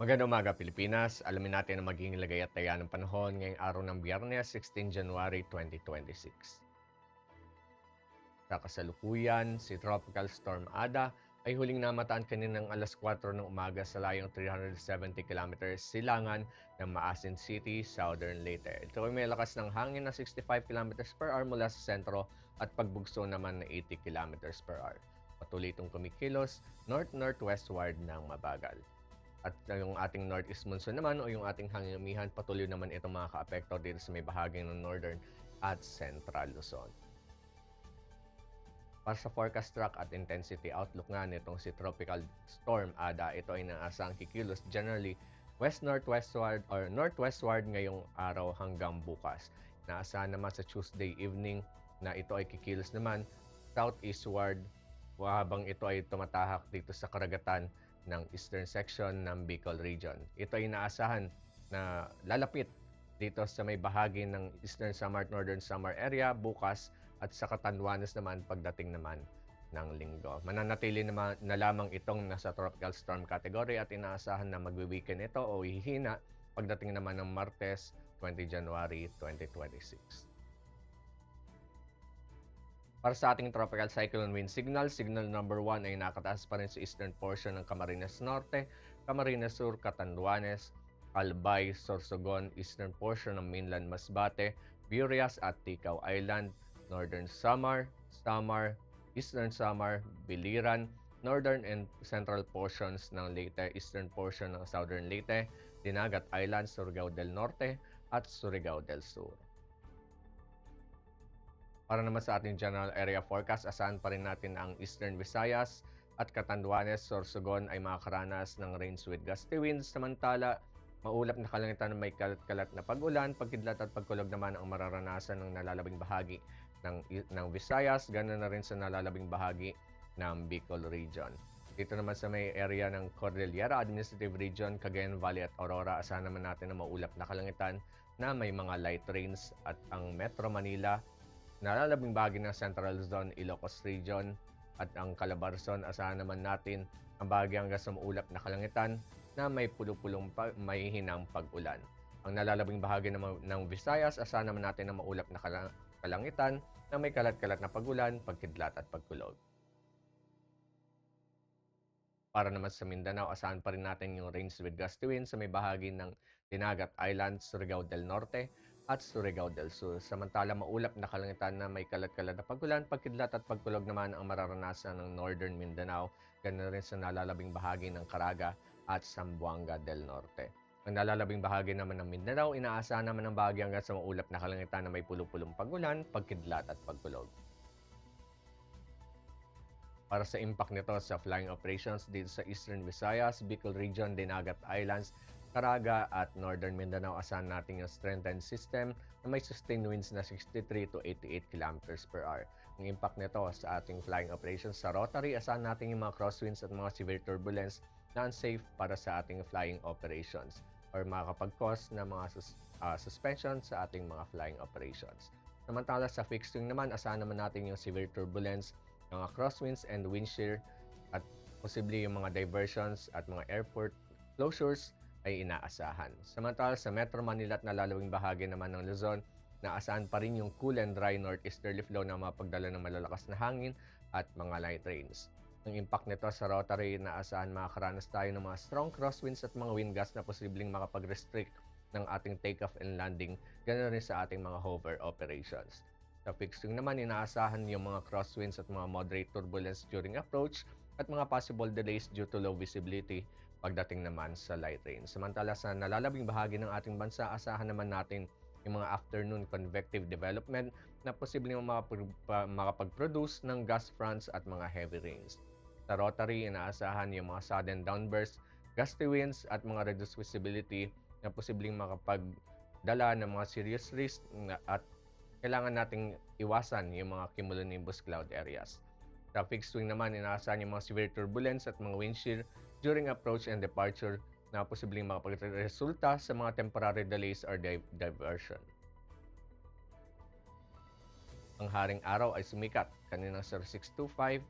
Magandang umaga Pilipinas. Alamin natin ang magiging lagay at taya ng panahon ngayong araw ng Biyernes, 16 January 2026. Sa kasalukuyan, si Tropical Storm Ada ay huling namataan kaninang alas 4 ng umaga sa layong 370 kilometers silangan ng Maasin City, Southern Leyte. Ito ay may lakas ng hangin na 65 kilometers per hour mula sa sentro at pagbugso naman na 80 kilometers per hour. Patuloy itong kumikilos north-northwestward ng mabagal. At yung ating northeast monsoon naman o yung ating hangin umihan, patuloy naman itong makaka-apekto dito sa may bahagi ng northern at central Luzon. Para sa forecast track at intensity outlook nga nitong si Tropical Storm Ada, ito ay naasang kikilos generally west-northwestward or northwestward ngayong araw hanggang bukas. Naasahan naman sa Tuesday evening na ito ay kikilos naman southeastward habang ito ay tumatahak dito sa karagatan ng eastern section ng Bicol region. Ito ay inaasahan na lalapit dito sa may bahagi ng Eastern Samar at Northern Samar area bukas at sa Catanduanes naman pagdating naman ng linggo. Mananatili naman na lamang itong nasa tropical storm category at inaasahan na magwi-weekend ito o hihina pagdating naman ng Martes, 20 January 2026. Para sa ating tropical cyclone wind signal, signal number 1 ay nakataas pa rin sa eastern portion ng Camarines Norte, Camarines Sur, Catanduanes, Albay, Sorsogon, eastern portion ng mainland Masbate, Burias at Ticao Island, northern Samar, eastern Samar, Biliran, northern and central portions ng Leyte, eastern portion ng southern Leyte, Dinagat Island, Surigao del Norte at Surigao del Sur. Para naman sa ating general area forecast, asahan pa rin natin ang Eastern Visayas at Catanduanes, Sorsogon ay makakaranas ng rains with gusty winds. Samantala, maulap na kalangitan na may kalat-kalat na pag-ulan, pagkidlat at pagkulog naman ang mararanasan ng nalalabing bahagi ng Visayas, ganoon na rin sa nalalabing bahagi ng Bicol region. Dito naman sa may area ng Cordillera Administrative Region, Cagayan Valley at Aurora, asahan naman natin na maulap na kalangitan na may mga light rains at ang Metro Manila, nalalabing bahagi ng Central Luzon, Ilocos Region at ang Calabarzon, asahan naman natin ang bahagi hanggang sa maulap na kalangitan na may may hinang pag-ulan. Ang nalalabing bahagi ng Visayas, asahan naman natin na maulap na kalangitan na may kalat-kalat na pag-ulan, pagkidlat at pagkulog. Para naman sa Mindanao, asahan pa rin natin yung rains with gusty winds sa may bahagi ng Dinagat Island, Surigao del Norte at Surigao del Sur. Samantala, maulap na kalangitan na may kalat-kalat na pag-ulan, pagkidlat at pagkulog naman ang mararanasan ng Northern Mindanao, ganoon rin sa nalalabing bahagi ng Caraga at Zamboanga del Norte. Ang nalalabing bahagi naman ng Mindanao, inaasahan naman ng bahagi hanggang sa maulap na kalangitan na may pulupulong pag-ulan, pagkidlat at pagkulog. Para sa impact nito sa flying operations dito sa Eastern Visayas, Bicol Region, Dinagat Islands, Caraga at Northern Mindanao, asahan natin yung strengthened system na may sustained winds na 63 to 88 kilometers per hour. Ang impact nito sa ating flying operations sa rotary, asahan natin yung mga crosswinds at mga severe turbulence na unsafe para sa ating flying operations or makakapag-cause na mga suspension sa ating mga flying operations. Samantala sa fixed wing naman, asahan naman natin yung severe turbulence, mga crosswinds and wind shear at posible yung mga diversions at mga airport closures ay inaasahan. Samantala sa Metro Manila at nalalawing bahagi naman ng Luzon, naasahan pa rin yung cool and dry northeasterly flow na mapagdala ng malalakas na hangin at mga light rains. Ang impact nito sa rotary, naasahan makakaranas tayo ng mga strong crosswinds at mga wind gusts na posibleng makapag-restrict ng ating takeoff and landing, ganoon rin sa ating mga hover operations. Sa fixed wing naman, inaasahan yung mga crosswinds at mga moderate turbulence during approach at mga possible delays due to low visibility pagdating naman sa light rain. Samantala sa nalalabing bahagi ng ating bansa, asahan naman natin yung mga afternoon convective development na posibleng makapag-produce ng gust fronts at mga heavy rains. Sa rotary, inaasahan yung mga sudden downbursts, gusty winds at mga reduced visibility na posibleng makapagdala ng mga serious risk at kailangan nating iwasan yung mga cumulonimbus cloud areas. Sa fixed wing naman, inaasahan yung mga severe turbulence at mga wind shear during approach and departure na posibleng makapagresulta sa mga temporary delays or diversion. Ang haring araw ay sumikat kaninang 0625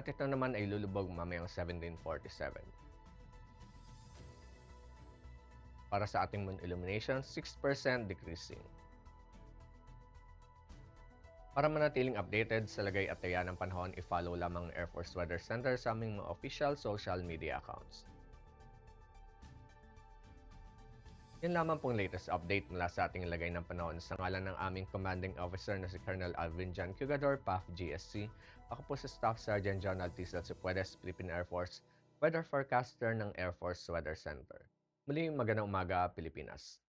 at ito naman ay lulubog mamayang 1747. Para sa ating moon illumination, 6% decreasing. Para manatiling updated sa lagay at taya ng panahon, i-follow lamang ang Air Force Weather Center sa aming mga official social media accounts. Yan lamang pong latest update mula sa ating lagay ng panahon sa ngalan ng aming commanding officer na si Colonel Alvin John Cugador, PAF GSC. Ako po si Staff Sergeant John Altisal Cipuedes, Philippine Air Force, Weather Forecaster ng Air Force Weather Center. Muli, magandang umaga, Pilipinas.